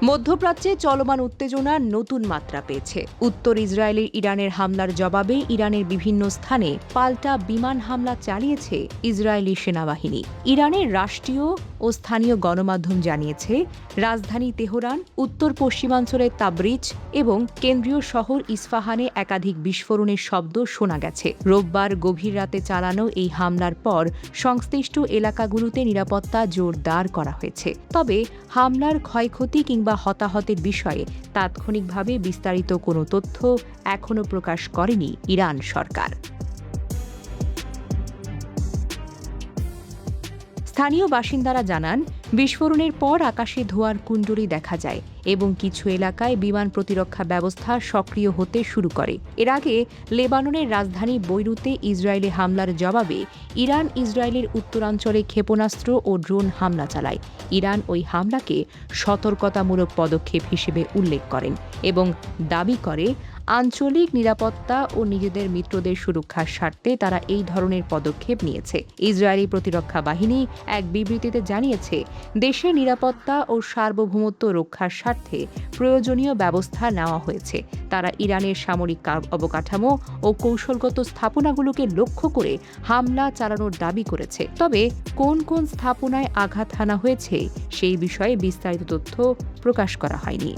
মধ্যপ্রাচ্যে চলমান উত্তেজনা নতুন মাত্রা পেয়েছে। উত্তর ইসরায়েলের ইরানের হামলার জবাবে ইরানের বিভিন্ন স্থানে পাল্টা বিমান হামলা চালিয়েছে ইসরায়েলি সেনাবাহিনী। ইরানের রাষ্ট্রীয় ও স্থানীয় গণমাধ্যম জানিয়েছে, রাজধানী তেহরান, উত্তর পশ্চিমাঞ্চলের তাবরিজ এবং কেন্দ্রীয় শহর ইস্পাহানে একাধিক বিস্ফোরণের শব্দ শোনা গেছে। রোববার গভীর রাতে চালানো এই হামলার পর সংশ্লিষ্ট এলাকাগুলোতে নিরাপত্তা জোরদার করা হয়েছে। তবে হামলার ক্ষয়ক্ষতি কিংবা হতাহতের বিষয়ে তাৎক্ষণিকভাবে বিস্তারিত কোনো তথ্য এখনও প্রকাশ করেনি ইরান সরকার। স্থানীয় বাসিন্দারা জানান, বিস্ফোরণের পর আকাশে ধোঁয়ার কুণ্ডলী দেখা যায় এবং কিছু এলাকায় বিমান প্রতিরক্ষা ব্যবস্থা সক্রিয় হতে শুরু করে। এর আগে লেবাননের রাজধানী বৈরুতে ইসরায়েলি হামলার জবাবে ইরান ইসরায়েলের উত্তরাঞ্চলে ক্ষেপণাস্ত্র ও ড্রোন হামলা চালায়। ইরান ওই হামলাকে সতর্কতামূলক পদক্ষেপ হিসেবে উল্লেখ করেন এবং দাবি করে, আঞ্চলিক নিরাপত্তা ও নিজেদের মিত্রদের সুরক্ষার স্বার্থে তারা এই ধরনের পদক্ষেপ নিয়েছে। ইসরায়েলি প্রতিরক্ষা বাহিনী এক বিবৃতিতে জানিয়েছে, দেশের নিরাপত্তা ও সার্বভৌমত্ব রক্ষার স্বার্থে প্রয়োজনীয় ব্যবস্থা নেওয়া হয়েছে। তারা ইরানের সামরিক অবকাঠামো ও কৌশলগত স্থাপনাগুলোকে লক্ষ্য করে হামলা চালানোর দাবি করেছে। তবে কোন কোন স্থাপনায় আঘাত হানা হয়েছে সেই বিষয়ে বিস্তারিত তথ্য প্রকাশ করা হয়নি।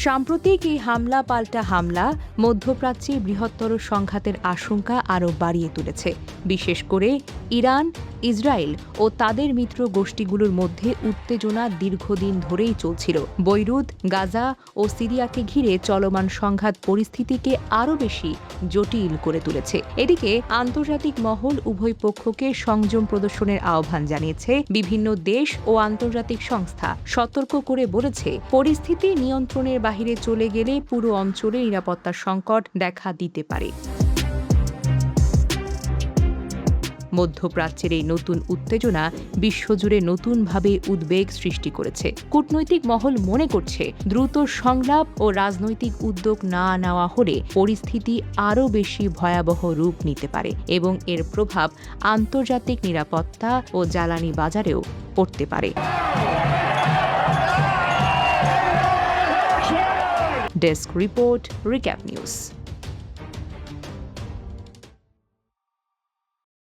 সাম্প্রতিক এই হামলা পাল্টা হামলা মধ্যপ্রাচ্যে বৃহত্তর সংঘাতের আশঙ্কা আরও বাড়িয়ে তুলেছে। বিশেষ করে ইরান, ইসরায়েল ও তাদের মিত্র গোষ্ঠীগুলোর মধ্যে উত্তেজনা দীর্ঘদিন ধরেই চলছিল। বৈরুত, গাজা ও সিরিয়াকে ঘিরে চলমান সংঘাত পরিস্থিতিকে আরও বেশি জটিল করে তুলেছে। এদিকে আন্তর্জাতিক মহল উভয় পক্ষকে সংযম প্রদর্শনের আহ্বান জানিয়েছে। বিভিন্ন দেশ ও আন্তর্জাতিক সংস্থা সতর্ক করে বলেছে, পরিস্থিতি নিয়ন্ত্রণের বাহিরে চলে গেলে পুরো অঞ্চলে নিরাপত্তার সংকট দেখা দিতে পারে। মধ্যপ্রাচ্যের এই নতুন উত্তেজনা বিশ্বজুড়ে নতুনভাবে উদ্বেগ সৃষ্টি করেছে। কূটনৈতিক মহল মনে করছে, দ্রুত সংলাপ ও রাজনৈতিক উদ্যোগ না নেওয়া হলে পরিস্থিতি আরও বেশি ভয়াবহ রূপ নিতে পারে এবং এর প্রভাব আন্তর্জাতিক নিরাপত্তা ও জ্বালানি বাজারেও পড়তে পারে। Desk report, recap news.